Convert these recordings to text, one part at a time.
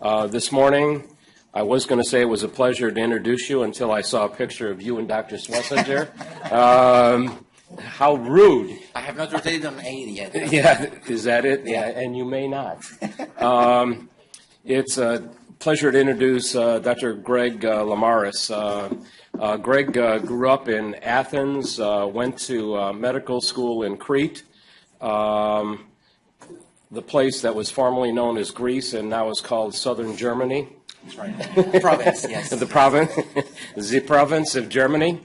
This morning, I was going to say it was a pleasure to introduce you until I saw a picture of you and Dr. Schlesinger. How rude. I have not rotated on 80 yet. Yeah, is that it? Yeah, and you may not. It's a pleasure to introduce Dr. Greg Lamaris. Greg grew up in Athens, went to medical school in Crete, the place that was formerly known as Greece and now is called Southern Germany. That's right. Province, yes. The province of Germany.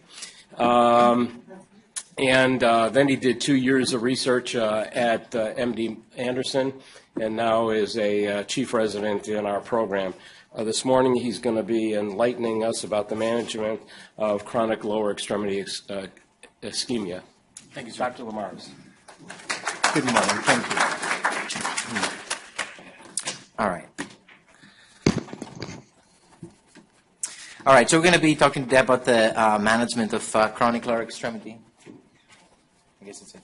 And then he did 2 years of research at MD Anderson, and now is a chief resident in our program. This morning he's going to be enlightening us about the management of chronic lower extremity ischemia. Thank you, sir. Dr. Lamaris. Good morning. Thank you. All right. All right, so we're going to be talking today about the management of chronic lower extremity. I guess that's it.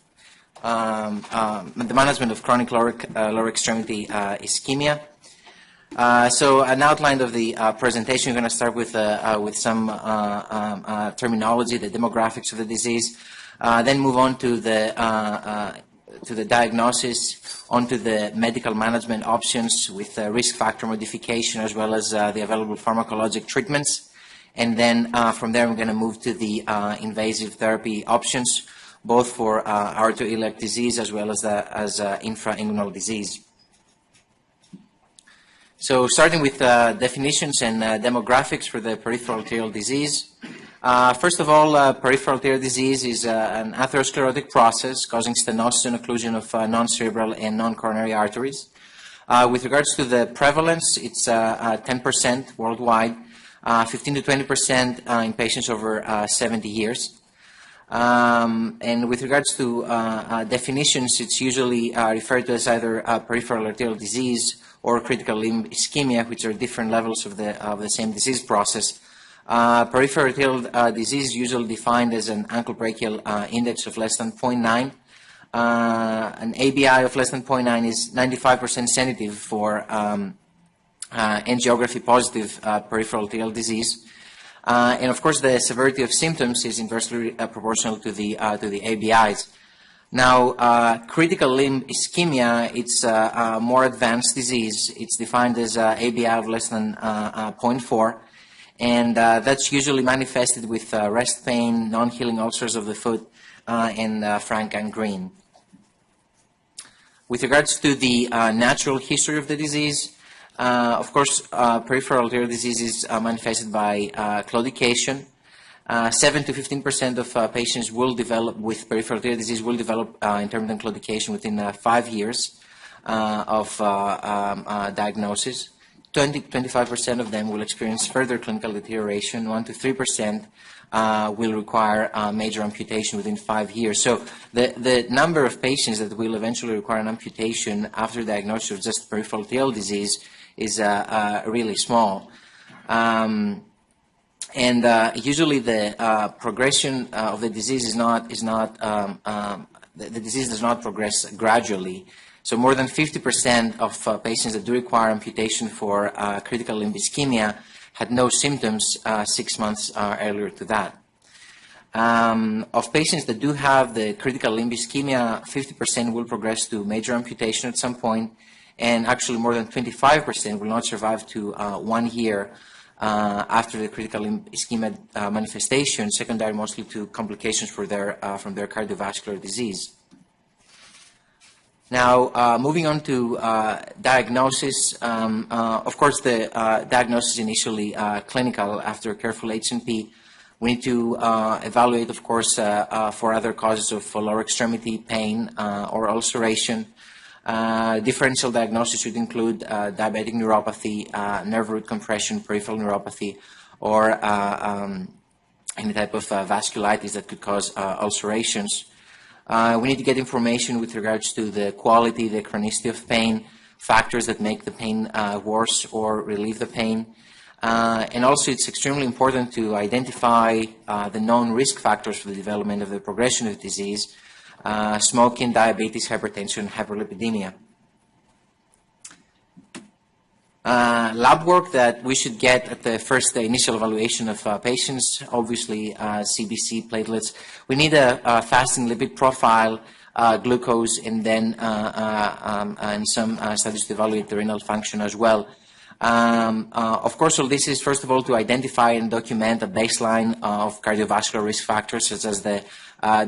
The management of chronic lower extremity ischemia. So an outline of the presentation. We're going to start with some terminology, the demographics of the disease, then move on to the diagnosis, onto the medical management options with risk factor modification as well as the available pharmacologic treatments, and then from there we're going to move to the invasive therapy options, both for artery-iliac disease as well as infrainguinal disease. So starting with definitions and demographics for the peripheral arterial disease. First of all, peripheral arterial disease is an atherosclerotic process causing stenosis and occlusion of non-cerebral and non-coronary arteries. With regards to the prevalence, it's 10% worldwide, 15 to 20% in patients over 70 years. And with regards to definitions, it's usually referred to as either peripheral arterial disease or critical limb ischemia, which are different levels of the same disease process. Peripheral arterial disease is usually defined as an ankle brachial index of less than 0.9. An ABI of less than 0.9 is 95% sensitive for angiography positive peripheral arterial disease. And of course, the severity of symptoms is inversely proportional to the ABIs. Now, critical limb ischemia, it's a more advanced disease. It's defined as ABI of less than 0.4, and that's usually manifested with rest pain, non-healing ulcers of the foot, and frank gangrene. With regards to the natural history of the disease, of course, peripheral arterial disease is manifested by claudication. 7 to 15% of patients will develop with peripheral arterial disease will develop intermittent claudication within 5 years of diagnosis. 20 to 25% of them will experience further clinical deterioration. 1 to 3% will require major amputation within 5 years. So the number of patients that will eventually require an amputation after diagnosis of just peripheral arterial disease is really small. And usually the progression of the disease the disease does not progress gradually. So more than 50% of patients that do require amputation for critical limb ischemia had no symptoms 6 months earlier to that. Of patients that do have the critical limb ischemia, 50% will progress to major amputation at some point, and actually more than 25% will not survive to 1 year after the critical limb ischemia manifestation, secondary mostly to complications from their cardiovascular disease. Now, moving on to diagnosis. Of course, the diagnosis is initially clinical after careful H&P. We need to evaluate, of course, for other causes of lower extremity pain or ulceration. Differential diagnosis should include diabetic neuropathy, nerve root compression, peripheral neuropathy, or any type of vasculitis that could cause ulcerations. We need to get information with regards to the quality, the chronicity of pain, factors that make the pain worse or relieve the pain. And also it's extremely important to identify the known risk factors for the development of the progression of the disease, smoking, diabetes, hypertension, hyperlipidemia. Lab work that we should get at the first initial evaluation of patients, obviously CBC, platelets. We need a fasting lipid profile, glucose, and then and some studies to evaluate the renal function as well. Of course, all this is first of all to identify and document a baseline of cardiovascular risk factors such as the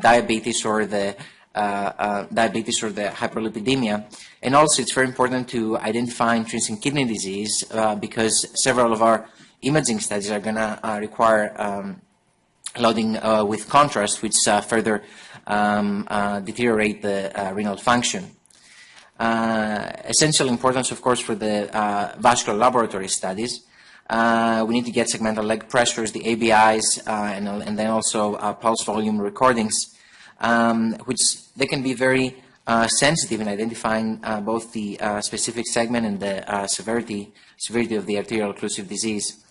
diabetes or the hyperlipidemia. And also it's very important to identify intrinsic kidney disease because several of our imaging studies are going to require loading with contrast, which further deteriorate the renal function. Essential importance, of course, for the vascular laboratory studies. We need to get segmental leg pressures, the ABIs, and then also pulse volume recordings, which they can be very sensitive in identifying both the specific segment and the severity of the arterial occlusive disease.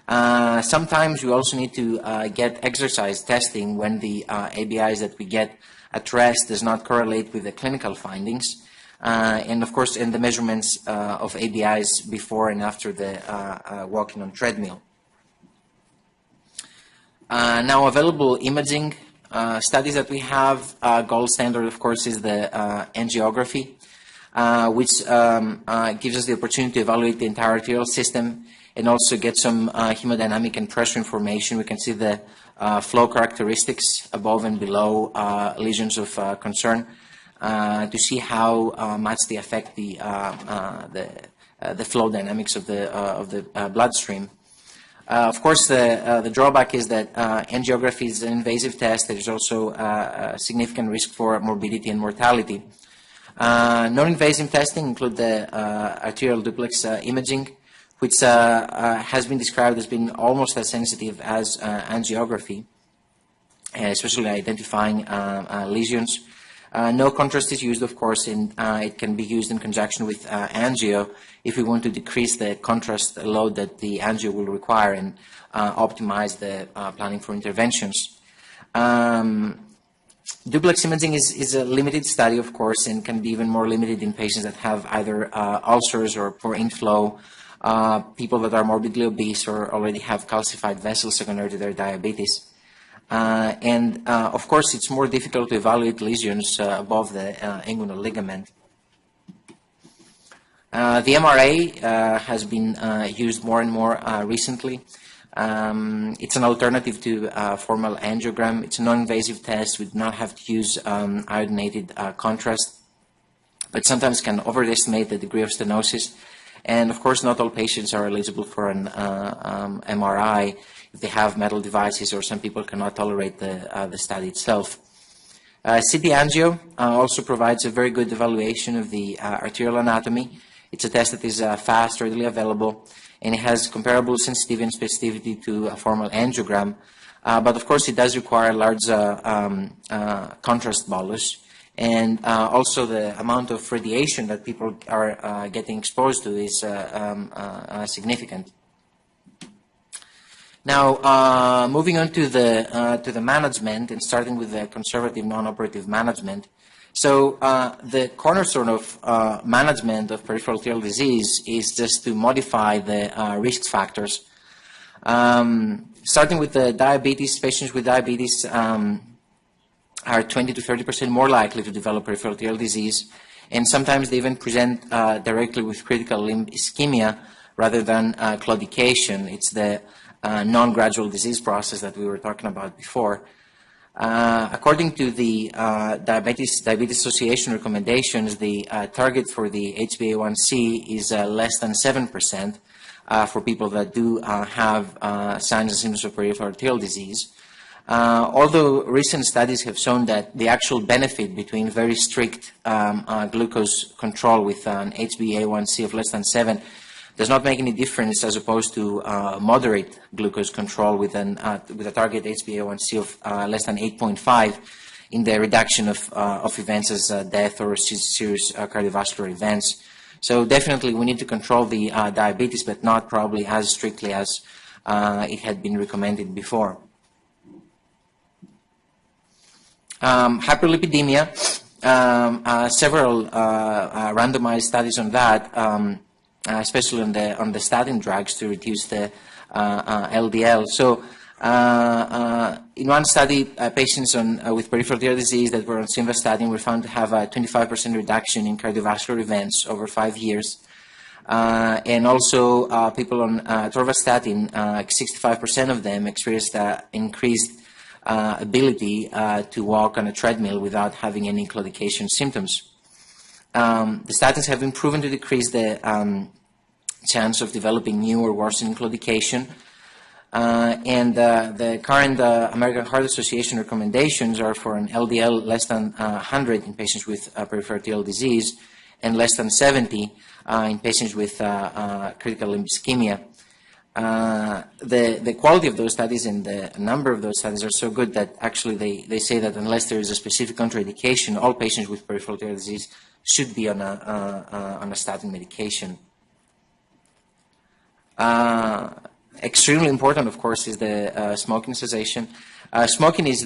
Sometimes we also need to get exercise testing when the ABIs that we get at rest does not correlate with the clinical findings. And of course, in the measurements of ABIs before and after the walking on treadmill. Now, available imaging studies that we have, gold standard, of course, is the angiography, which gives us the opportunity to evaluate the entire arterial system and also get some hemodynamic and pressure information. We can see the flow characteristics above and below lesions of concern to see how much they affect the flow dynamics of the bloodstream. Of course, the drawback is that angiography is an invasive test. There is also a significant risk for morbidity and mortality. Non-invasive testing include the arterial duplex imaging, which has been described as being almost as sensitive as angiography, especially identifying lesions. No contrast is used, of course, and it can be used in conjunction with angio if we want to decrease the contrast load that the angio will require and optimize the planning for interventions. Duplex imaging is a limited study, of course, and can be even more limited in patients that have either ulcers or poor inflow, people that are morbidly obese or already have calcified vessels secondary to their diabetes. Of course, it's more difficult to evaluate lesions above the inguinal ligament. The MRA has been used more and more recently. It's an alternative to formal angiogram. It's a non-invasive test. We do not have to use iodinated contrast, but sometimes can overestimate the degree of stenosis. And of course, not all patients are eligible for an MRI if they have metal devices, or some people cannot tolerate the study itself. CT angio also provides a very good evaluation of the arterial anatomy. It's a test that is fast, readily available, and it has comparable sensitivity and specificity to a formal angiogram. But of course, it does require large contrast bolus, and also the amount of radiation that people are getting exposed to is significant. Now, moving on to the management and starting with the conservative non-operative management. So the cornerstone of management of peripheral arterial disease is just to modify the risk factors. Starting with the diabetes, patients with diabetes are 20 to 30% more likely to develop peripheral arterial disease, and sometimes they even present directly with critical limb ischemia rather than claudication. It's the non-gradual disease process that we were talking about before. According to the Diabetes Association recommendations, the target for the HbA1c is less than 7% for people that do have signs and symptoms of peripheral arterial disease. Although recent studies have shown that the actual benefit between very strict glucose control with an HbA1c of less than 7 does not make any difference as opposed to moderate glucose control with a target HbA1c of less than 8.5 in the reduction of events as death or serious cardiovascular events. So definitely we need to control the diabetes, but not probably as strictly as it had been recommended before. Hyperlipidemia, several randomized studies on that especially on the statin drugs to reduce the LDL. So in one study, patients with peripheral arterial disease that were on simvastatin were found to have a 25% reduction in cardiovascular events over 5 years. And also people on atorvastatin, 65% of them experienced increased ability to walk on a treadmill without having any claudication symptoms. The statins have been proven to decrease the chance of developing new or worsening claudication. And the current American Heart Association recommendations are for an LDL less than 100 in patients with peripheral arterial disease and less than 70 in patients with critical limb ischemia. The quality of those studies and the number of those studies are so good that actually they say that unless there is a specific contraindication, all patients with peripheral arterial disease should be on a statin medication. Extremely important, of course, is the smoking cessation. Smoking is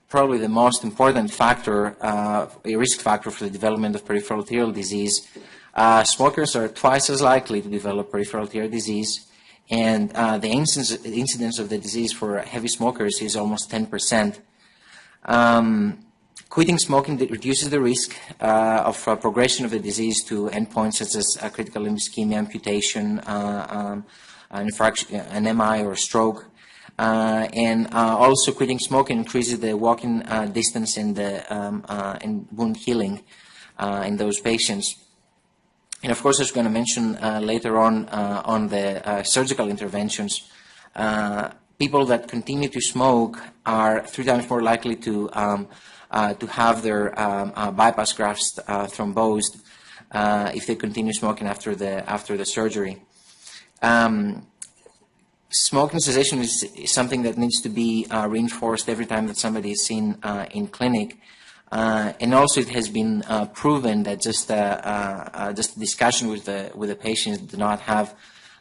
probably the most important factor, a risk factor for the development of peripheral arterial disease. Smokers are twice as likely to develop peripheral arterial disease, and the incidence of the disease for heavy smokers is almost 10%. Quitting smoking reduces the risk of progression of the disease to endpoints such as critical limb ischemia, amputation, an MI or stroke, and also quitting smoking increases the walking distance and wound healing in those patients. And of course, I was going to mention later on the surgical interventions. People that continue to smoke are 3 times more likely to have their bypass grafts thrombosed if they continue smoking after the surgery. Smoking cessation is something that needs to be reinforced every time that somebody is seen in clinic. And also it has been proven that just discussion with the patients do not have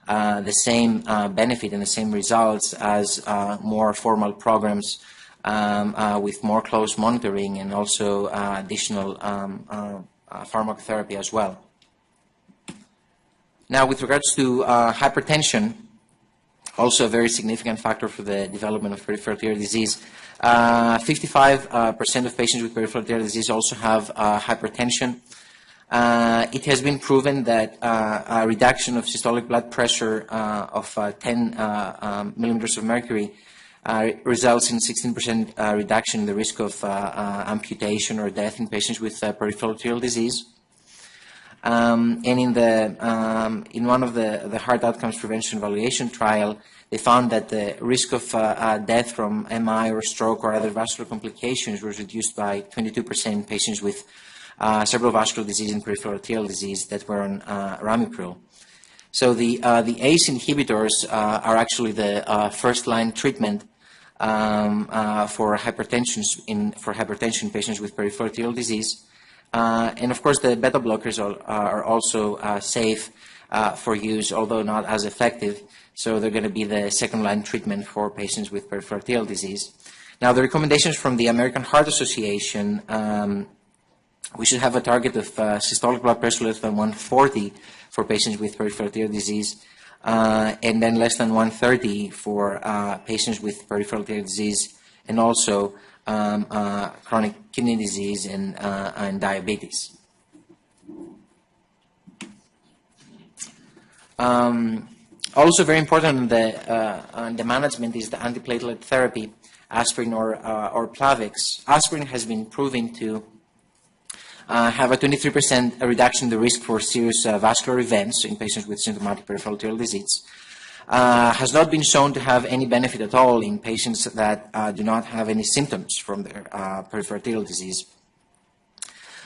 the same benefit and the same results as more formal programs with more close monitoring and also additional pharmacotherapy as well. Now, with regards to hypertension, also a very significant factor for the development of peripheral arterial disease. 55% of patients with peripheral arterial disease also have hypertension. It has been proven that a reduction of systolic blood pressure of 10 millimeters of mercury results in 16% reduction in the risk of amputation or death in patients with peripheral arterial disease. And in one of the heart outcomes prevention evaluation trial, they found that the risk of death from MI or stroke or other vascular complications was reduced by 22% in patients with cerebral vascular disease and peripheral arterial disease that were on ramipril. So the ACE inhibitors are actually the first-line treatment for hypertension patients with peripheral arterial disease. And of course, the beta blockers are also safe for use, although not as effective. So they're going to be the second-line treatment for patients with peripheral arterial disease. Now, the recommendations from the American Heart Association, we should have a target of systolic blood pressure less than 140 for patients with peripheral arterial disease, and then less than 130 for patients with peripheral arterial disease, and also chronic kidney disease and diabetes. Also very important in the management is the antiplatelet therapy, aspirin or Plavix. Aspirin has been proven to have a 23% reduction in the risk for serious vascular events in patients with symptomatic peripheral arterial disease. Has not been shown to have any benefit at all in patients that do not have any symptoms from their peripheral arterial disease.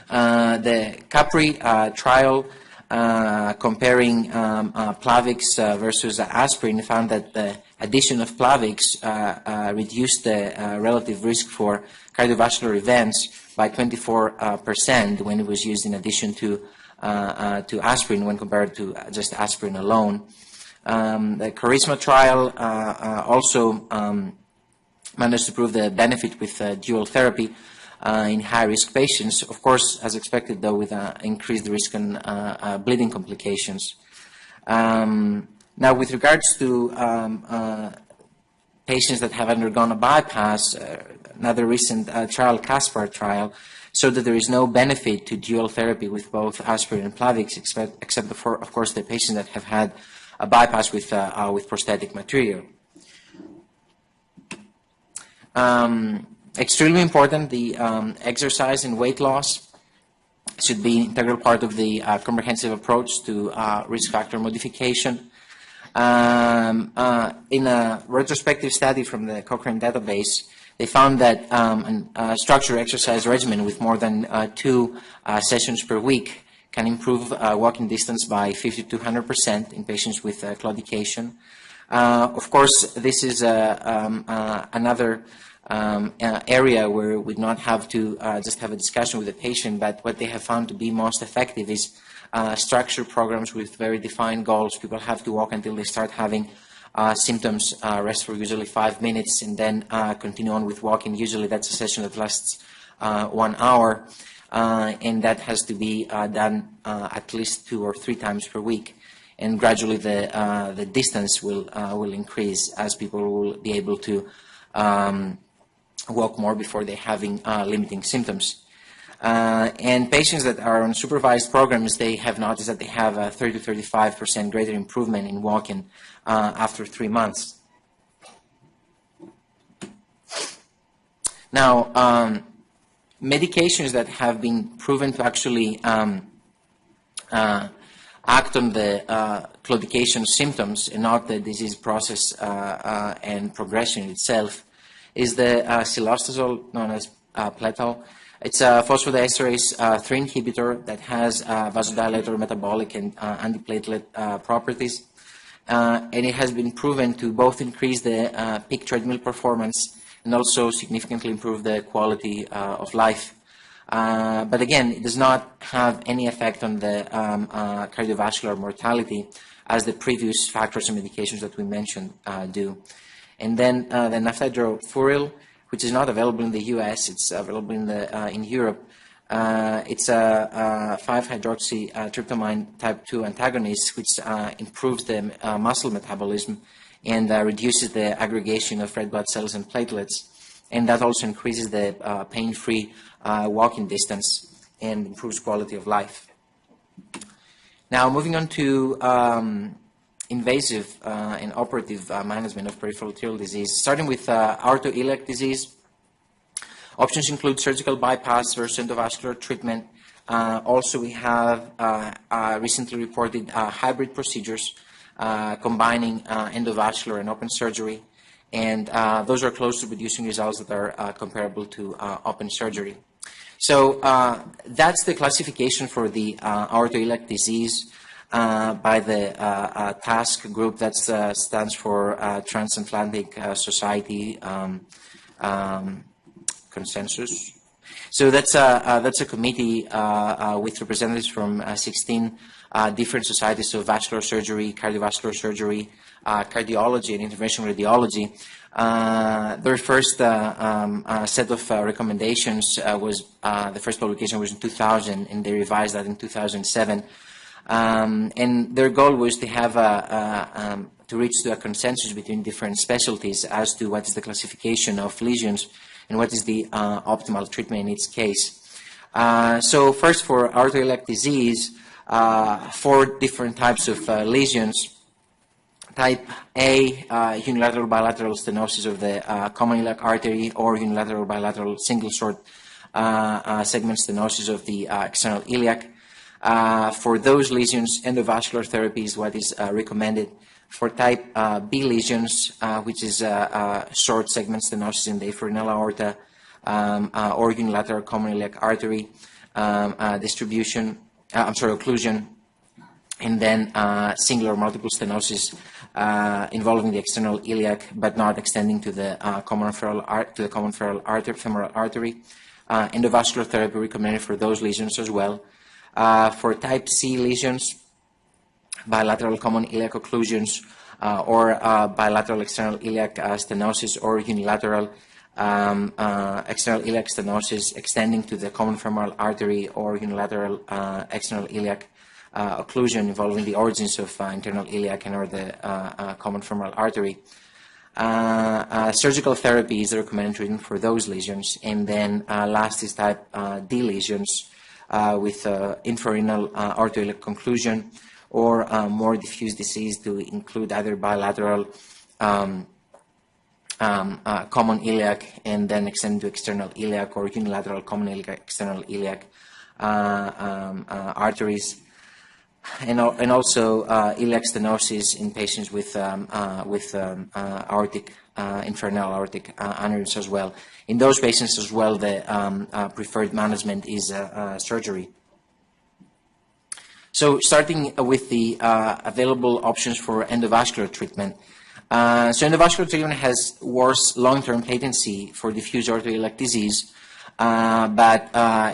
The Capri trial comparing Plavix versus aspirin found that the addition of Plavix reduced the relative risk for cardiovascular events by 24% when it was used in addition to aspirin when compared to just aspirin alone. The Charisma trial also managed to prove the benefit with dual therapy in high-risk patients, of course, as expected, though, with increased risk in bleeding complications. Now, with regards to patients that have undergone a bypass, another recent trial, CASPAR trial, showed that there is no benefit to dual therapy with both aspirin and Plavix, except for, of course, the patients that have had a bypass with prosthetic material. Extremely important, the exercise and weight loss should be an integral part of the comprehensive approach to risk factor modification. In a retrospective study from the Cochrane database, they found that a structured exercise regimen with more than 2 sessions per week can improve walking distance by 50 to 100% in patients with claudication. Of course, this is another area where we not have to just have a discussion with the patient, but what they have found to be most effective is structured programs with very defined goals. People have to walk until they start having symptoms, rest for usually 5 minutes, and then continue on with walking. Usually that's a session that lasts 1 hour, and that has to be done at least 2 or 3 times per week. And gradually the distance will increase as people will be able to walk more before they're having limiting symptoms. And patients that are on supervised programs, they have noticed that they have a 30 to 35% greater improvement in walking after 3 months. Now, medications that have been proven to actually act on the claudication symptoms and not the disease process and progression itself is the cilostazol, known as Pletal. It's a phosphodiesterase 3 inhibitor that has vasodilator, metabolic, and antiplatelet properties. And it has been proven to both increase the peak treadmill performance and also significantly improve the quality of life. But again, it does not have any effect on the cardiovascular mortality as the previous factors and medications that we mentioned do. And then the naphthydrofuryl, which is not available in the US, it's available in Europe. It's a 5-hydroxytryptamine type 2 antagonist, which improves the muscle metabolism and reduces the aggregation of red blood cells and platelets. And that also increases the pain-free walking distance and improves quality of life. Now, moving on to invasive and operative management of peripheral arterial disease, starting with aortoiliac disease. Options include surgical bypass versus endovascular treatment. Also, we have recently reported hybrid procedures combining endovascular and open surgery, and those are close to producing results that are comparable to open surgery. So that's the classification for the aortoiliac disease by the task group that stands for Transatlantic Society Consensus. So that's a committee with representatives from 16 different societies, so vascular surgery, cardiovascular surgery, cardiology, and interventional radiology. Their first set of recommendations was the first publication was in 2000, and they revised that in 2007. And their goal was to have to reach to a consensus between different specialties as to what is the classification of lesions and what is the optimal treatment in each case. So first, for aortoiliac disease, 4 different types of lesions. Type A, unilateral bilateral stenosis of the common iliac artery, or unilateral bilateral single short segment stenosis of the external iliac. For those lesions, endovascular therapy is what is recommended. For type B lesions, which is short segment stenosis in the infernal aorta, or unilateral common iliac artery, occlusion, and then single or multiple stenosis involving the external iliac but not extending to the common femoral artery. Endovascular therapy recommended for those lesions as well. For type C lesions, bilateral common iliac occlusions, or bilateral external iliac stenosis, or unilateral external iliac stenosis extending to the common femoral artery, or unilateral external iliac occlusion involving the origins of internal iliac and or the common femoral artery. Surgical therapy is the recommended treatment for those lesions, and then last is type D lesions with infrarenal arterial occlusion or more diffuse disease to include either bilateral common iliac and then extend to external iliac, or unilateral common iliac, external iliac arteries, and also iliac stenosis in patients with aortic infrarenal aortic aneurysms as well. In those patients as well, the preferred management is surgery. So starting with the available options for endovascular treatment. So endovascular treatment has worse long-term patency for diffuse aortic disease, but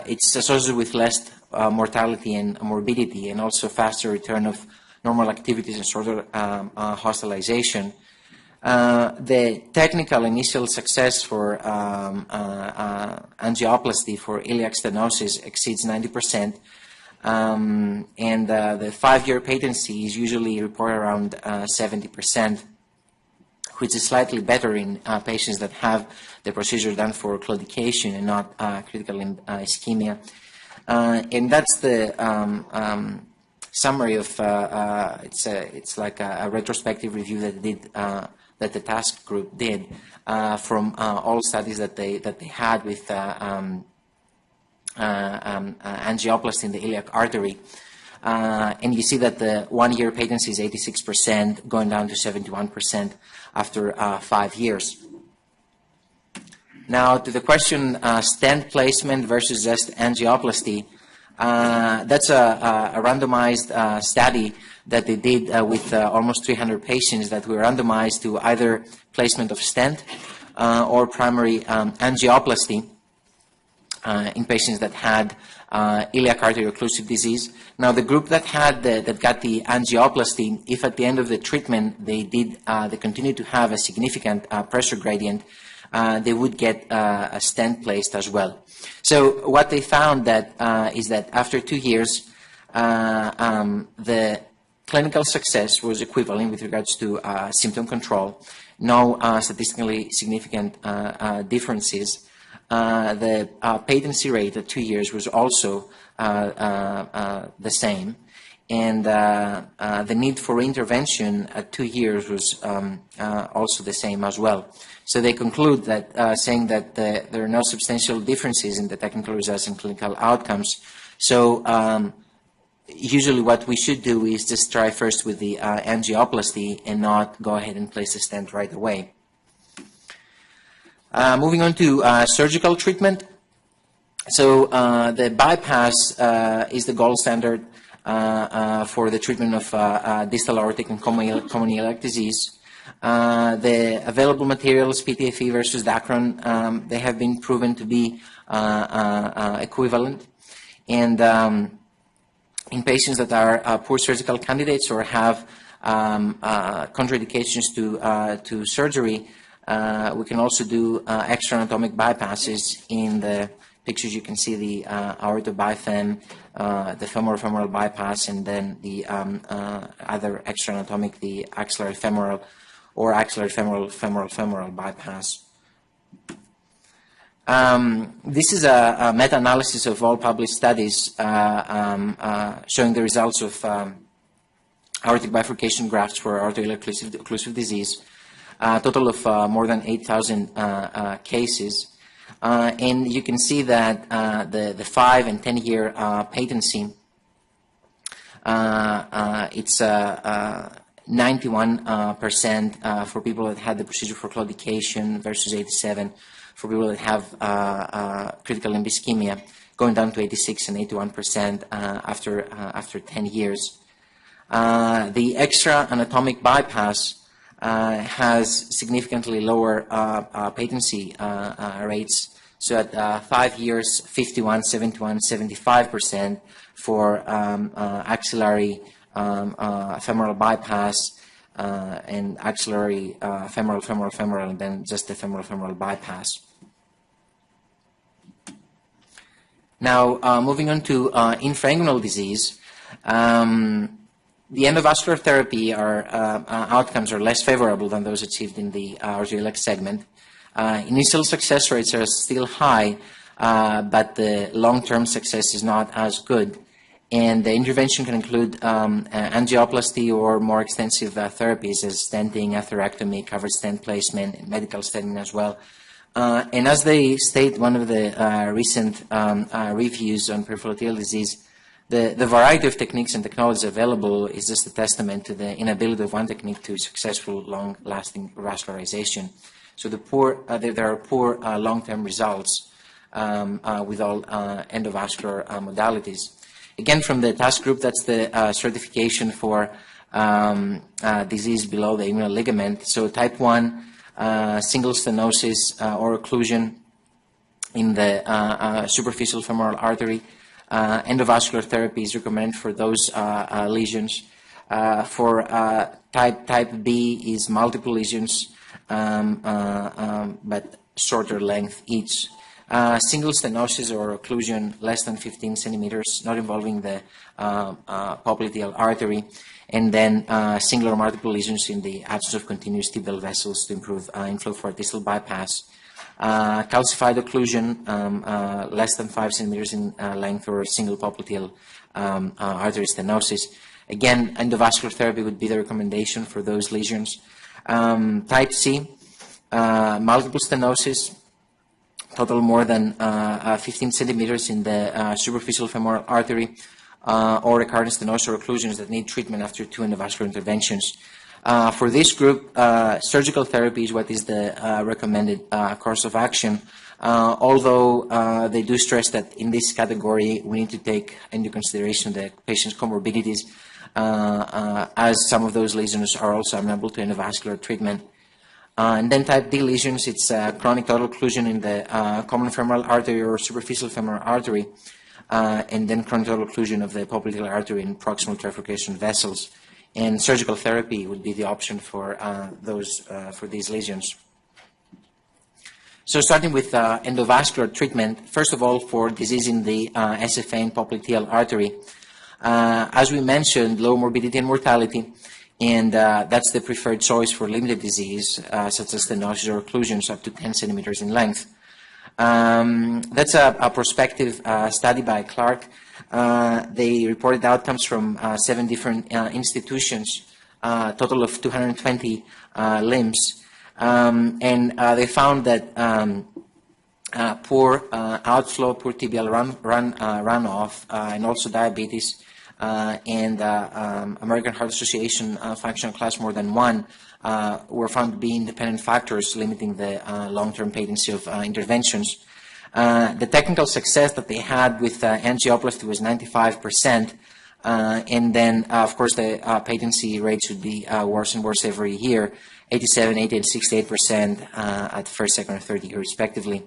it's associated with less mortality and morbidity, and also faster return of normal activities and shorter hospitalization. The technical initial success for angioplasty for iliac stenosis exceeds 90%. And the 5-year patency is usually reported around 70%, which is slightly better in patients that have the procedure done for claudication and not critical ischemia. And that's the summary of it's like a retrospective review that that the task group did from all studies that they had with angioplasty in the iliac artery. And you see that the 1-year patency is 86%, going down to 71% after 5 years. Now to the question, stent placement versus just angioplasty. That's a randomized study that they did with almost 300 patients that were randomized to either placement of stent or primary angioplasty in patients that had iliac artery occlusive disease. Now, the group that had that got the angioplasty, if at the end of the treatment they continued to have a significant pressure gradient, they would get a stent placed as well. So what they found is that after 2 years, the clinical success was equivalent with regards to symptom control. No statistically significant differences. The patency rate at 2 years was also the same, and the need for intervention at 2 years was also the same as well. So they conclude that saying that there are no substantial differences in the technical results and clinical outcomes. So usually what we should do is just try first with the angioplasty and not go ahead and place a stent right away. Moving on to surgical treatment. So the bypass is the gold standard for the treatment of distal aortic and common iliac disease. The available materials, PTFE versus Dacron, they have been proven to be equivalent. And in patients that are poor surgical candidates or have contraindications to surgery, we can also do extra anatomic bypasses. In the pictures you can see the aortobifem, the femoral bypass, and then the other extra anatomic, the axillary femoral or axillary femoral bypass. This is a meta-analysis of all published studies showing the results of aortic bifurcation grafts for aortic occlusive disease. A total of more than 8,000 cases. And you can see that the 5 and 10 year patency, it's 91% for people that had the procedure for claudication versus 87 for people that have critical ischemia, going down to 86 and 81% after 10 years. The extra anatomic bypass has significantly lower patency rates. So at 5 years, 51, 71, 75% for axillary femoral bypass and axillary femoral, and then just the femoral bypass. Now, moving on to infrainguinal disease. The endovascular therapy outcomes are less favorable than those achieved in the arteriolex segment. Initial success rates are still high, but the long-term success is not as good. And the intervention can include angioplasty or more extensive therapies as stenting, atherectomy, covered stent placement, and medical stenting as well. And as they state, one of the recent reviews on peripheral arterial disease, the variety of techniques and technologies available is just a testament to the inability of one technique to successful, long-lasting vascularization. So there are poor long-term results with all endovascular modalities. Again, from the task group, that's the certification for disease below the inguinal ligament. So type 1, single stenosis or occlusion in the superficial femoral artery. Endovascular therapy is recommended for those lesions. For type B is multiple lesions, but shorter length each. Single stenosis or occlusion less than 15 centimeters, not involving the popliteal artery, and then single or multiple lesions in the absence of continuous tibial vessels to improve inflow for distal bypass. Calcified occlusion less than 5 centimeters in length, or single popliteal artery stenosis. Again, endovascular therapy would be the recommendation for those lesions. Type C, multiple stenosis, total more than 15 centimeters in the superficial femoral artery, or recurrent stenosis or occlusions that need treatment after 2 endovascular interventions. For this group, surgical therapy is what is the recommended course of action, although they do stress that in this category we need to take into consideration the patient's comorbidities, as some of those lesions are also amenable to endovascular treatment. And then type D lesions, it's chronic total occlusion in the common femoral artery or superficial femoral artery, and then chronic total occlusion of the popliteal artery and proximal trifurcation vessels. And surgical therapy would be the option for for these lesions. So starting with endovascular treatment, first of all, for disease in the SFA and popliteal artery, as we mentioned, low morbidity and mortality, and that's the preferred choice for limited disease, such as stenosis or occlusions up to 10 centimeters in length. That's a prospective study by Clark. They reported outcomes from 7 different institutions, total of 220 limbs, and they found that poor outflow, poor tibial runoff, and also diabetes, and American Heart Association functional class more than 1 were found to be independent factors limiting the long-term patency of interventions. The technical success that they had with angioplasty was 95%, and then, of course, the patency rates would be worse and worse every year, 87, 80, and 68% at first, second, or third year, respectively.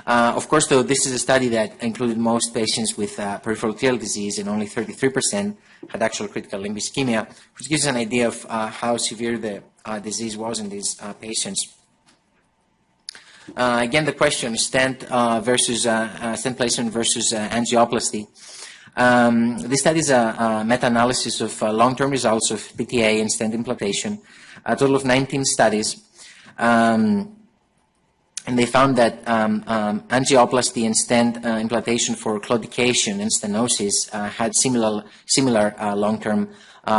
Of course, though, this is a study that included most patients with peripheral arterial disease, and only 33% had actual critical limb ischemia, which gives an idea of how severe the disease was in these patients. Again, the question, stent versus stent placement versus angioplasty. This study is a meta-analysis of long-term results of PTA and stent implantation, a total of 19 studies. And they found that angioplasty and stent implantation for claudication and stenosis had similar long-term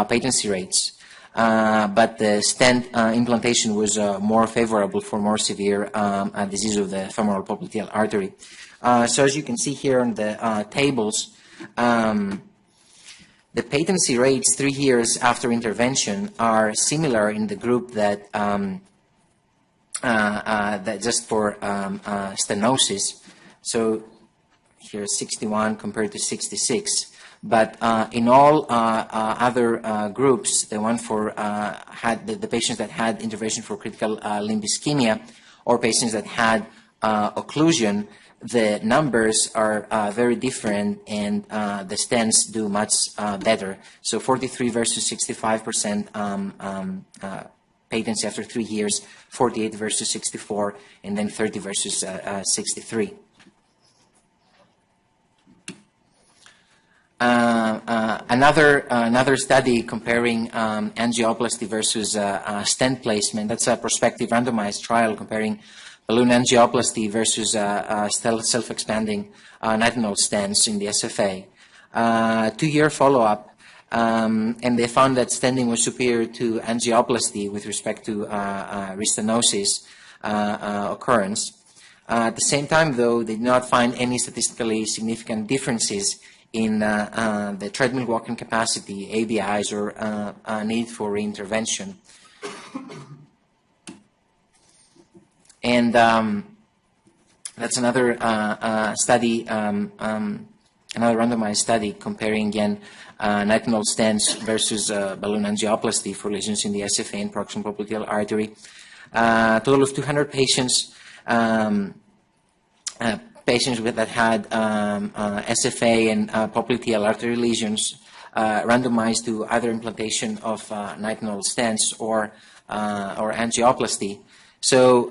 patency rates. But the stent implantation was more favorable for more severe disease of the femoral popliteal artery. So as you can see here on the tables, the patency rates 3 years after intervention are similar in the group that just for stenosis. So here 61 compared to 66. But in all other groups, the one for had the patients that had intervention for critical limb ischemia, or patients that had occlusion, the numbers are very different, and the stents do much better. So 43 versus 65% patency after 3 years, 48 versus 64, and then 30 versus 63. Another study comparing angioplasty versus stent placement. That's a prospective randomized trial comparing balloon angioplasty versus self-expanding nitinol stents in the SFA. 2-year follow-up, and they found that stenting was superior to angioplasty with respect to restenosis occurrence. At the same time, though, they did not find any statistically significant differences in the treadmill walking capacity, ABIs, or need for reintervention. And that's another study, another randomized study comparing again nitinol stents versus balloon angioplasty for lesions in the SFA and proximal popliteal artery. A total of 200 patients. Patients that had SFA and popliteal artery lesions randomized to either implantation of nitinol stents or angioplasty. So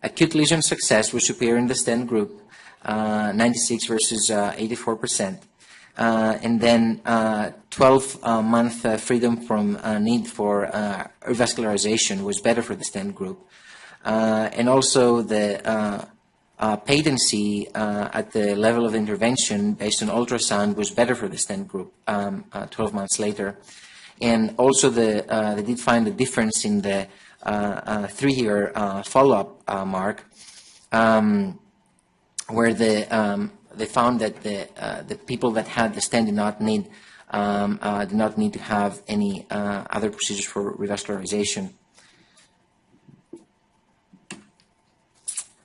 acute lesion success was superior in the stent group, 96 versus 84%. And then 12-month freedom from need for revascularization was better for the stent group. And also the patency at the level of intervention based on ultrasound was better for the stent group 12 months later. And also they did find a difference in the 3-year follow-up mark, where they found that the people that had the stent did not need to have any other procedures for revascularization.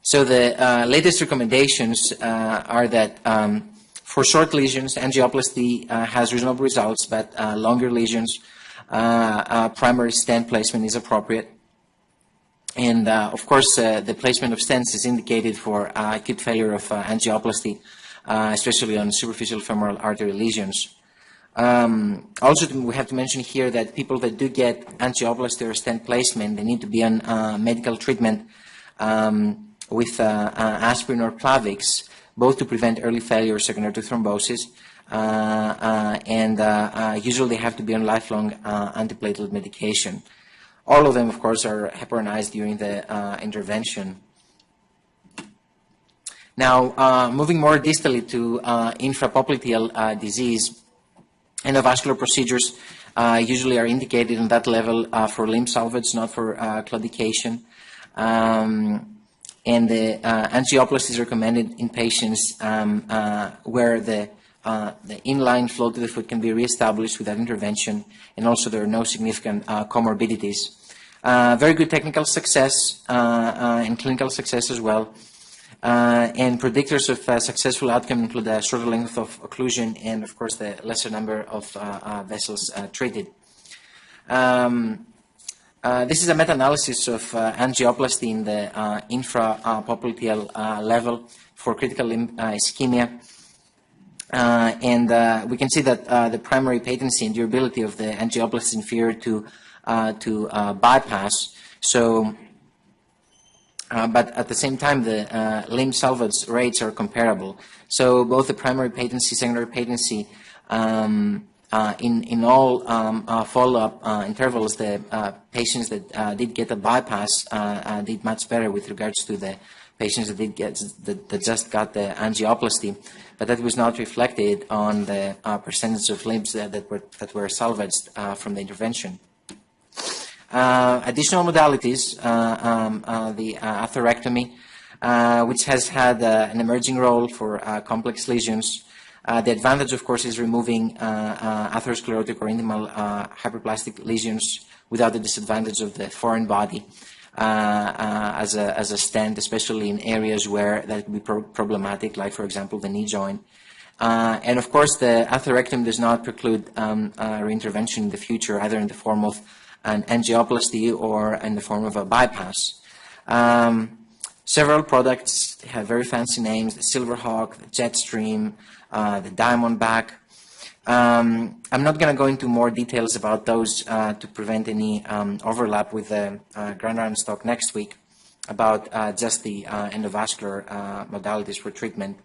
So the latest recommendations are that for short lesions, angioplasty has reasonable results, but longer lesions, primary stent placement is appropriate. And of course, the placement of stents is indicated for acute failure of angioplasty, especially on superficial femoral artery lesions. Also, we have to mention here that people that do get angioplasty or stent placement, they need to be on medical treatment with aspirin or Plavix, both to prevent early failure secondary to thrombosis, and usually they have to be on lifelong antiplatelet medication. All of them, of course, are heparinized during the intervention. Now, moving more distally to infrapopliteal disease, endovascular procedures usually are indicated on that level for limb salvage, not for claudication. And the angioplasty is recommended in patients where the inline flow to the foot can be reestablished without intervention, and also there are no significant comorbidities. Very good technical success and clinical success as well. And predictors of successful outcome include a shorter length of occlusion and, of course, the lesser number of vessels treated. This is a meta-analysis of angioplasty in the infrapopliteal level for critical limb ischemia. And we can see that the primary patency and durability of the angioplasty is inferior to bypass. So, but at the same time, the limb salvage rates are comparable. So both the primary patency, secondary patency, in all follow-up intervals, the patients that did get a bypass did much better with regards to the patients that did get that just got the angioplasty, but that was not reflected on the percentage of limbs that were salvaged from the intervention. Additional modalities, the atherectomy, which has had an emerging role for complex lesions. The advantage, of course, is removing atherosclerotic or intimal hyperplastic lesions without the disadvantage of the foreign body as a stent, especially in areas where that could be problematic, like, for example, the knee joint. And, of course, the atherectomy does not preclude reintervention in the future, either in the form of an angioplasty or in the form of a bypass. Several products have very fancy names: the Silverhawk, the Jetstream, the Diamondback. I'm not going to go into more details about those to prevent any overlap with the Grand Rounds talk next week about just the endovascular modalities for treatment.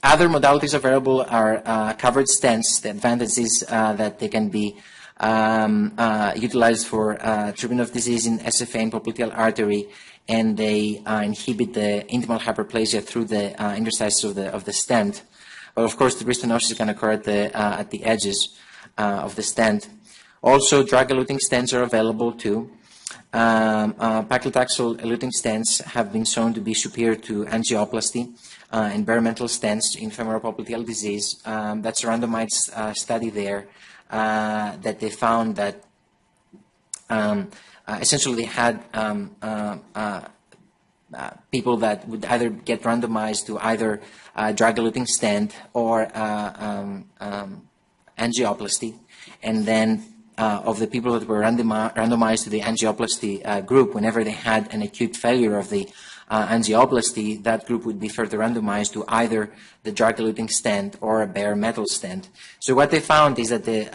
Other modalities available are covered stents. The advantage is that they can be utilized for treatment of disease in SFA and popliteal artery, and they inhibit the intimal hyperplasia through the interstices of the stent. But of course, the restenosis can occur at the edges of the stent. Also, drug-eluting stents are available too. Paclitaxel eluting stents have been shown to be superior to angioplasty and bare metal stents in femoral popliteal disease. That's a randomized study there that they found that essentially they had people that would either get randomized to either drug-eluting stent or angioplasty, and then of the people that were randomized to the angioplasty group, whenever they had an acute failure of the angioplasty, that group would be further randomized to either the drug-eluting stent or a bare metal stent. So what they found is that the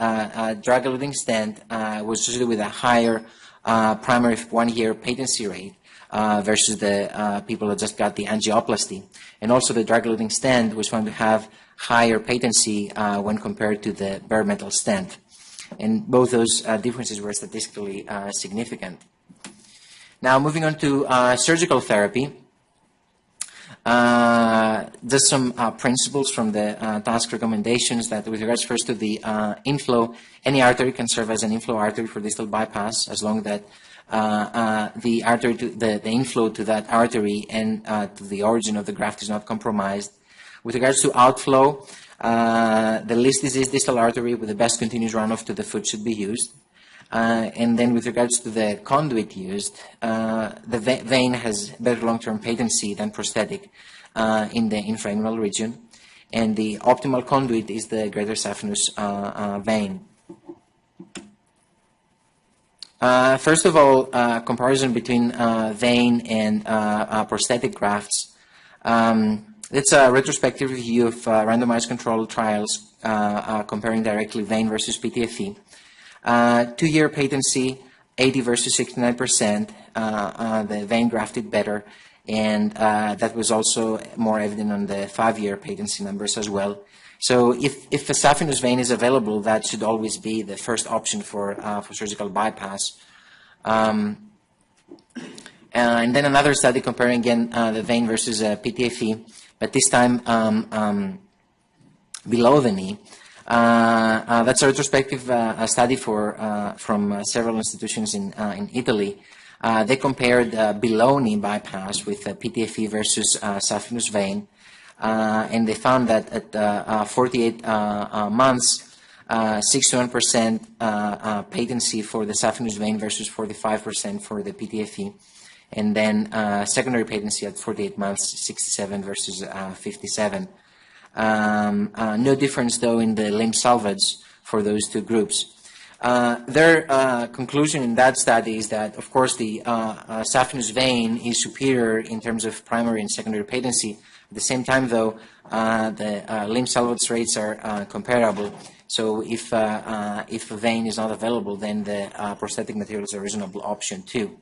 drug-eluting stent was associated with a higher primary 1-year patency rate versus the people that just got the angioplasty. And also the drug-eluting stent was found to have higher patency when compared to the bare metal stent. And both those differences were statistically significant. Now, moving on to surgical therapy, there's some principles from the task recommendations that with regards first to the inflow, any artery can serve as an inflow artery for distal bypass as long that the artery, the inflow to that artery and to the origin of the graft is not compromised. With regards to outflow, the least diseased distal artery with the best continuous runoff to the foot should be used. And then with regards to the conduit used, the vein has better long-term patency than prosthetic in the infrainguinal region. And the optimal conduit is the greater saphenous vein. First of all, comparison between vein and prosthetic grafts. It's a retrospective review of randomized controlled trials comparing directly vein versus PTFE. 2-year patency, 80 versus 69%. The vein grafted better, and that was also more evident on the 5-year patency numbers as well. So if a saphenous vein is available, that should always be the first option for surgical bypass. And then another study comparing again the vein versus PTFE, but this time below the knee. That's a retrospective study from several institutions in Italy. They compared below knee bypass with PTFE versus saphenous vein, and they found that at 48 months, 61% patency for the saphenous vein versus 45% for the PTFE, and then secondary patency at 48 months, 67 versus 57. No difference, though, in the limb salvage for those two groups. Their conclusion in that study is that, of course, the saphenous vein is superior in terms of primary and secondary patency. At the same time, though, the limb salvage rates are comparable. So if a vein is not available, then the prosthetic material is a reasonable option too.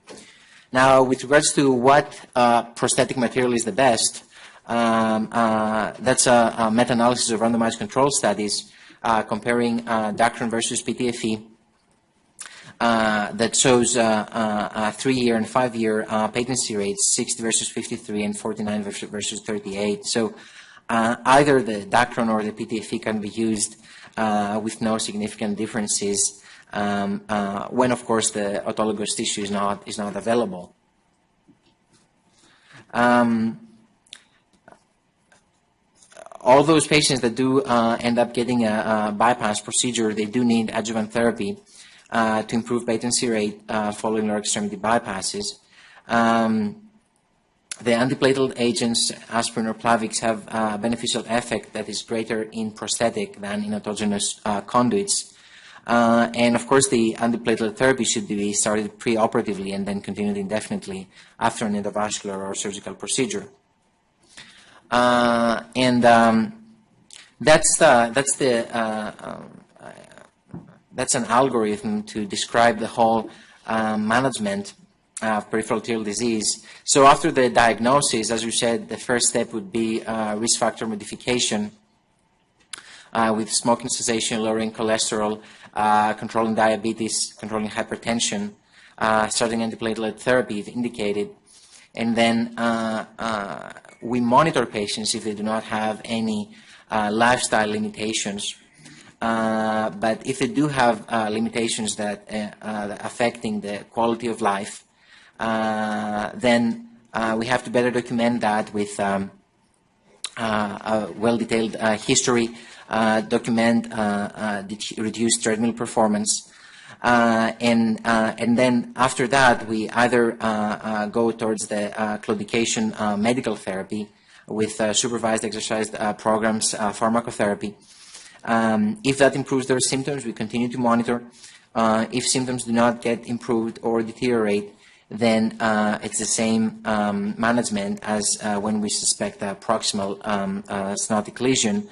Now, with regards to what prosthetic material is the best, that's a meta-analysis of randomized control studies comparing Dacron versus PTFE that shows 3-year and 5-year patency rates, 60 versus 53 and 49 versus 38. So either the Dacron or the PTFE can be used with no significant differences when, of course, the autologous tissue is not available. All those patients that do end up getting a bypass procedure, they do need adjuvant therapy to improve patency rate following lower extremity bypasses. The antiplatelet agents, aspirin or Plavix, have a beneficial effect that is greater in prosthetic than in autogenous conduits. And of course, the antiplatelet therapy should be started preoperatively and then continued indefinitely after an endovascular or surgical procedure. That's an algorithm to describe the whole management peripheral arterial disease. So after the diagnosis, as you said, the first step would be risk factor modification with smoking cessation, lowering cholesterol, controlling diabetes, controlling hypertension, starting antiplatelet therapy if indicated. And then we monitor patients if they do not have any lifestyle limitations. But if they do have limitations that affecting the quality of life, then we have to better document that with a well-detailed history, document reduced treadmill performance, and then after that we either go towards the claudication medical therapy with supervised exercise programs, pharmacotherapy. If that improves their symptoms, we continue to monitor. If symptoms do not get improved or deteriorate, then it's the same management as when we suspect a proximal stenotic lesion.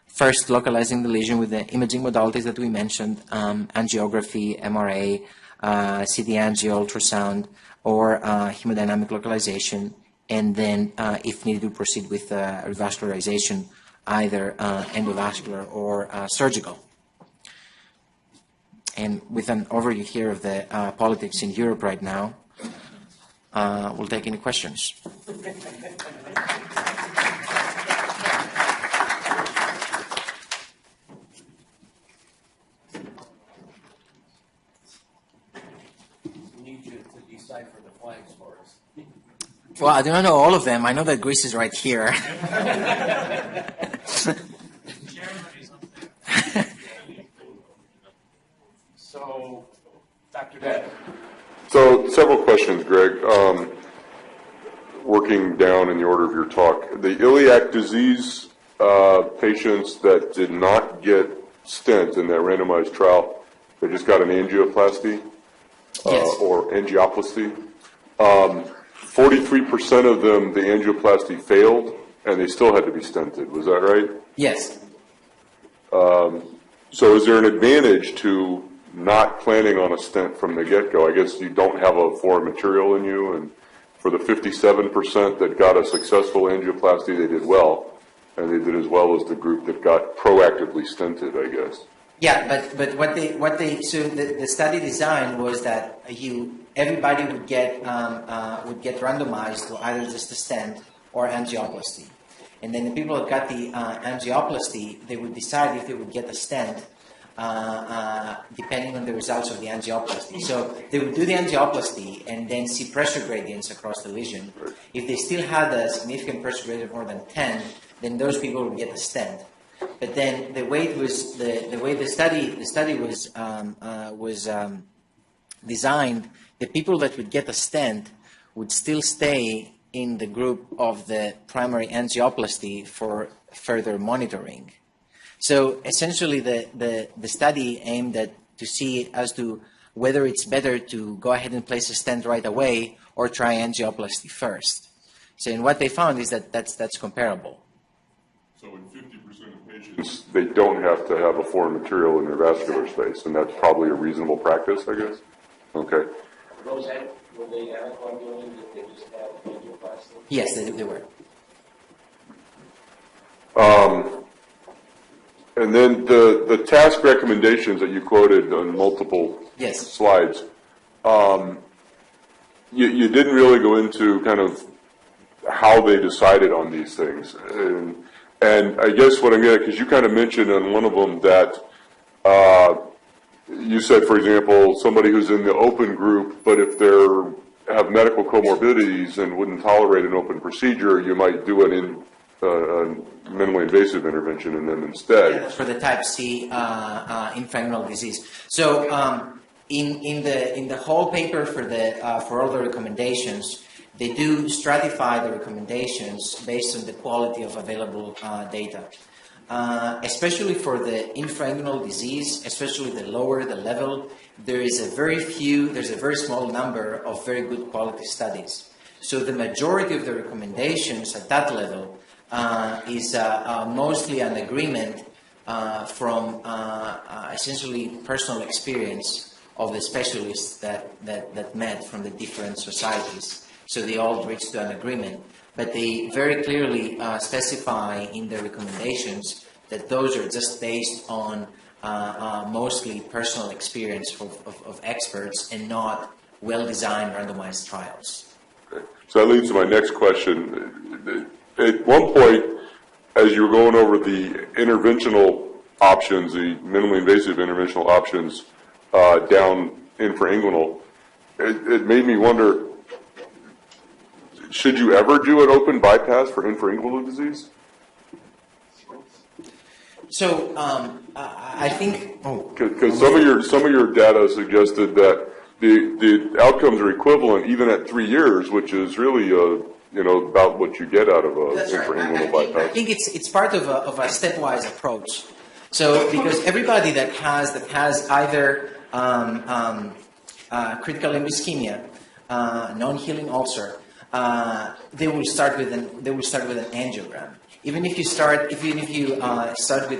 First, localizing the lesion with the imaging modalities that we mentioned, angiography, MRA, CT angio, ultrasound, or hemodynamic localization, and then, if needed, to proceed with revascularization, either endovascular or surgical. And with an overview here of the politics in Europe right now, we'll take any questions. Decipher the flags for us. Well, I do not know all of them. I know that Greece is right here. So, Dr. Dad. So, several questions, Greg. Working down in the order of your talk, the iliac disease patients that did not get stent in that randomized trial, they just got an angioplasty. Yes. Or angioplasty. 43% of them, the angioplasty failed, and they still had to be stented. Was that right? Yes. So is there an advantage to not planning on a stent from the get-go? I guess you don't have a foreign material in you, and for the 57% that got a successful angioplasty, they did well, and they did as well as the group that got proactively stented, I guess. Yeah, but what they so the study design was that everybody would get randomized to either just a stent or angioplasty, and then the people that got the angioplasty, they would decide if they would get a stent depending on the results of the angioplasty. So they would do the angioplasty and then see pressure gradients across the lesion. If they still had a significant pressure gradient of more than 10, then those people would get a stent. But then the way it was the way the study was designed, the people that would get a stent would still stay in the group of the primary angioplasty for further monitoring. So essentially, the study aimed at to see as to whether it's better to go ahead and place a stent right away or try angioplasty first. So, and what they found is that that's comparable. So in 50% of patients, they don't have to have a foreign material in their vascular space, and that's probably a reasonable practice, I guess? Okay. Were they anticoagulated if they just had angioplasty? Yes, they were. And then the task recommendations that you quoted on multiple slides, you didn't really go into kind of how they decided on these things. And I guess what I'm getting, because you kind of mentioned on one of them that you said, for example, somebody who's in the open group, but if they have medical comorbidities and wouldn't tolerate an open procedure, you might do a minimally invasive intervention in them instead. Yeah, that's for the type C infrainguinal disease. So in the whole paper for all the recommendations, they do stratify the recommendations based on the quality of available data. Especially for the infrainguinal disease, especially the lower the level, there's a very small number of very good quality studies. So the majority of the recommendations at that level is mostly an agreement from essentially personal experience of the specialists that met from the different societies. So they all reached to an agreement. But they very clearly specify in their recommendations that those are just based on mostly personal experience of experts and not well-designed randomized trials. Okay. So that leads to my next question. At one point, as you were going over the interventional options, the minimally invasive interventional options down infrainguinal, it made me wonder, should you ever do an open bypass for infrainguinal disease? So I think because some of your data suggested that the outcomes are equivalent even at 3 years, which is really about what you get out of a infrainguinal bypass. I think it's part of a stepwise approach. So because everybody that has either critical limb ischemia, non-healing ulcer, they will start with an angiogram. Even if you start with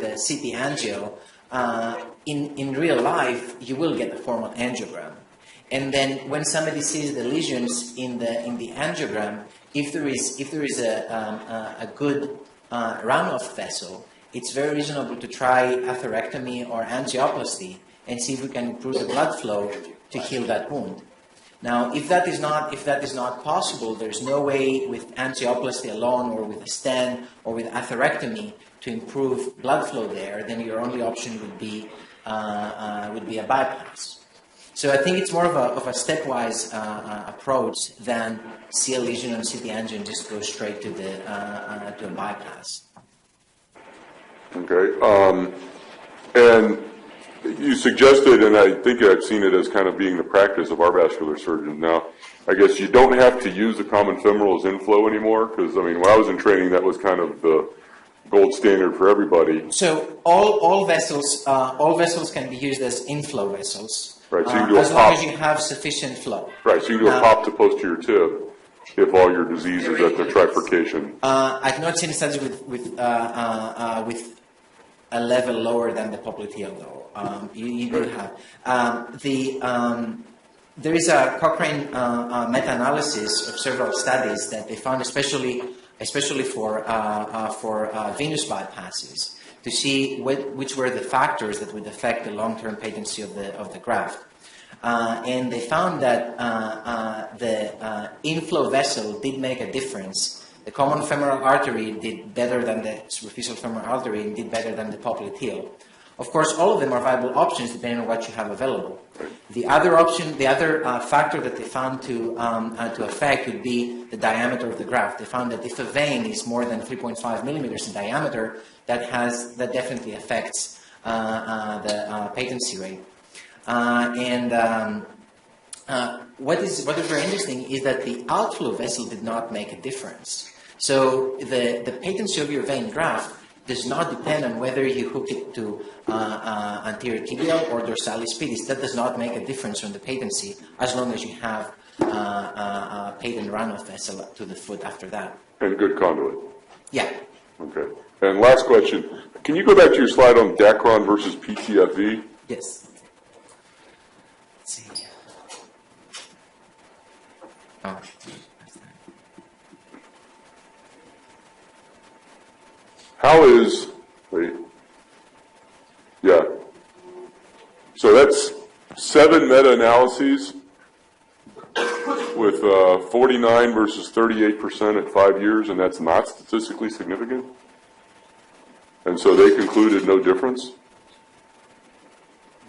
a CT angio, in real life you will get a formal angiogram. And then when somebody sees the lesions in the angiogram, if there is a good runoff vessel, it's very reasonable to try atherectomy or angioplasty and see if we can improve the blood flow to heal that wound. Now, if that is not possible, there's no way with angioplasty alone or with a stent or with atherectomy to improve blood flow there. Then your only option would be a bypass. So I think it's more of a stepwise approach than see a lesion on CT angio and just go straight to a bypass. Okay, and you suggested, and I think I've seen it as kind of being the practice of our vascular surgeons now, I guess you don't have to use the common femoral as inflow anymore, because, I mean, when I was in training, that was kind of the gold standard for everybody. So all vessels can be used as inflow vessels, right, so you can do as long as you have sufficient flow. Right, so you can do a pop to posterior tib if all your disease is at the trifurcation. I've not seen studies with a level lower than the popliteal, though. You do have. There is a Cochrane meta-analysis of several studies that they found, especially for venous bypasses, to see which were the factors that would affect the long-term patency of the graft. And they found that the inflow vessel did make a difference. The common femoral artery did better than the superficial femoral artery and did better than the popliteal. Of course, all of them are viable options depending on what you have available. The other option, the other factor that they found to affect would be the diameter of the graft. They found that if a vein is more than 3.5 millimeters in diameter, that definitely affects the patency rate. What is very interesting is that the outflow vessel did not make a difference. So the patency of your vein graft does not depend on whether you hook it to anterior tibial or dorsalis pedis. That does not make a difference on the patency as long as you have a patent runoff vessel to the foot after that. And good conduit. Yeah. Okay. And last question. Can you go back to your slide on Dacron versus PTFE? Yes. Let's see. Oh. How is, wait, yeah. So that's 7 meta-analyses with 49 versus 38% at 5 years, and that's not statistically significant? And so they concluded no difference?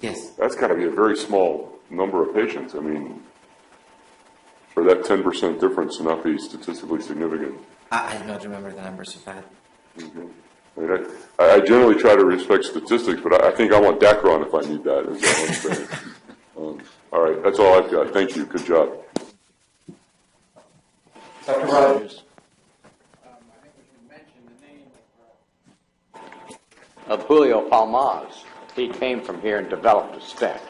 Yes. That's got to be a very small number of patients. I mean, for that 10% difference to not be statistically significant. I do not remember the numbers of that. Okay. I generally try to respect statistics, but I think I want Dacron if I need that. Is all I'm saying. All right, that's all I've got. Thank you. Good job. Dr. Rogers. I think we should mention the name of Julio Palmaz. He came from here and developed a stent.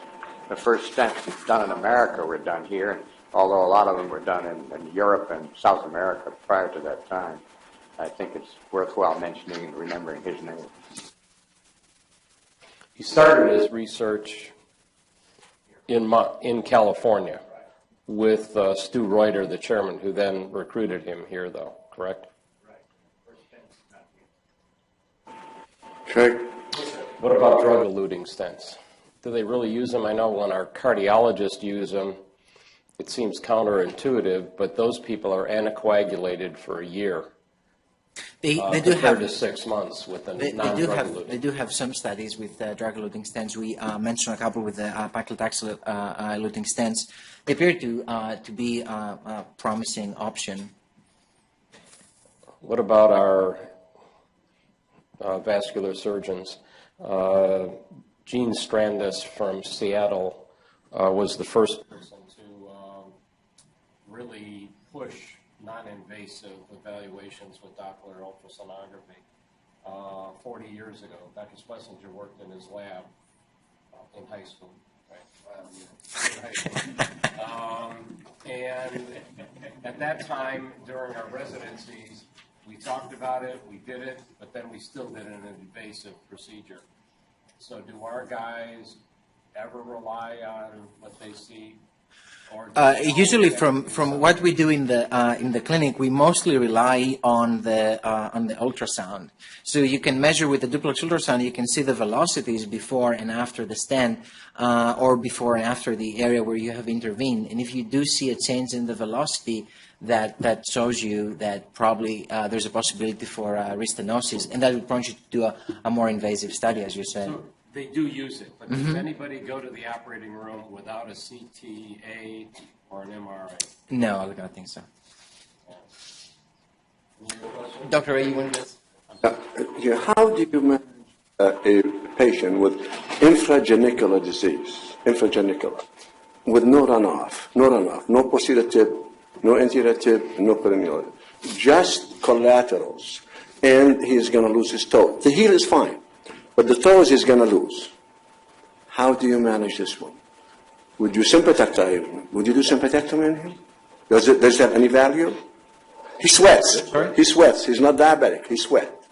The first stents done in America were done here, although a lot of them were done in Europe and South America prior to that time. I think it's worthwhile mentioning and remembering his name. He started his research in California with Stu Reuter, the chairman, who then recruited him here, though, correct? Craig? What about drug-eluting stents? Do they really use them? I know when our cardiologists use them, it seems counterintuitive, but those people are anticoagulated for a year. They do compared have to 6 months with the they non-drug-eluting. do have some studies with drug-eluting stents. We mentioned a couple with the paclitaxel eluting stents. They appear to be a promising option. What about our vascular surgeons? Gene Strandis from Seattle was the first person to really push non-invasive evaluations with Doppler ultrasonography 40 years ago. Dr. Schlesinger worked in his lab in high school. And at that time, during our residencies, we talked about it, we did it, but then we still did an invasive procedure. So do our guys ever rely on what they see? Or Usually, from what we do in the clinic, we mostly rely on the ultrasound. So you can measure with the duplex ultrasound. You can see the velocities before and after the stent, or before and after the area where you have intervened. And if you do see a change in the velocity, that shows you that probably there's a possibility for restenosis, and that would prompt you to do a more invasive study, as you said. So they do use it, but does anybody go to the operating room without a CTA or an MRI? No, I would not think so. Dr. Ray, you want to How do you manage a patient with infragenicular disease, with no runoff, no posterior tip, no anterior tip, no perineal, just collaterals, and he's going to lose his toe. The heel is fine, but the toes he's going to lose. How do you manage this one? Would you sympathectomy him? Would you do sympathectomy in him? Does it have any value? He sweats. He sweats. He's not diabetic. He sweats.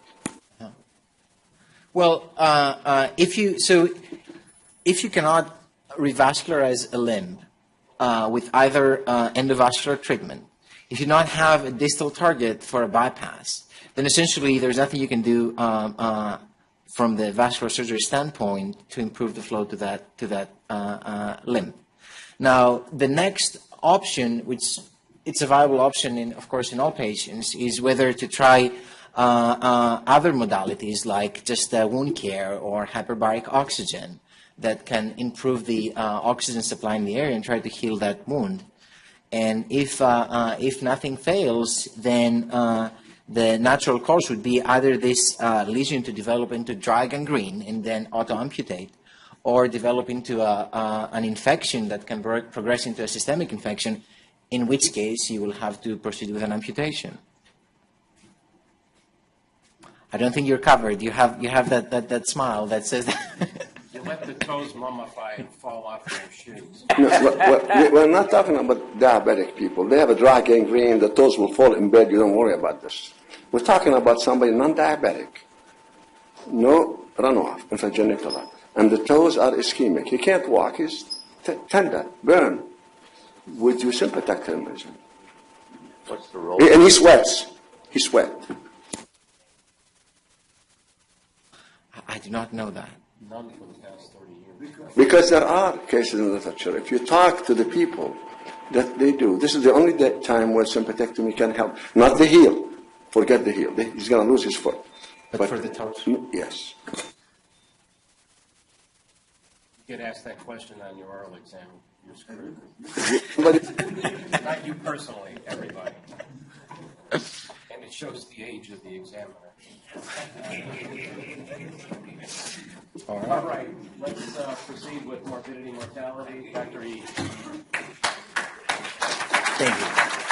Well, if you cannot revascularize a limb with either endovascular treatment, if you not have a distal target for a bypass, then essentially there's nothing you can do from the vascular surgery standpoint to improve the flow to that limb. Now, the next option, which it's a viable option, of course, in all patients, is whether to try other modalities like just wound care or hyperbaric oxygen that can improve the oxygen supply in the area and try to heal that wound. And if nothing fails, then the natural course would be either this lesion to develop into dry gangrene and then auto-amputate, or develop into an infection that can progress into a systemic infection, in which case you will have to proceed with an amputation. I don't think you're covered. You have that smile that says that. You let the toes mummify and fall off their shoes. No, we're not talking about diabetic people. They have a dry gangrene, the toes will fall in bed, you don't worry about this. We're talking about somebody non-diabetic. No runoff, infragenicular. And the toes are ischemic. He can't walk, he's tender, burn. Would you sympathectomy him? What's the role? And he sweats. He sweat. I do not know that. None for the past 30 years. Because there are cases in the literature. If you talk to the people, that they do. This is the only time where sympathectomy can help. Not the heel. Forget the heel. He's going to lose his foot. But for the toes? Yes. You get asked that question on your oral exam, you're screwed. But Not you personally, everybody. And it shows the age of the examiner. All right, let's proceed with morbidity, mortality. Dr. E. Thank you.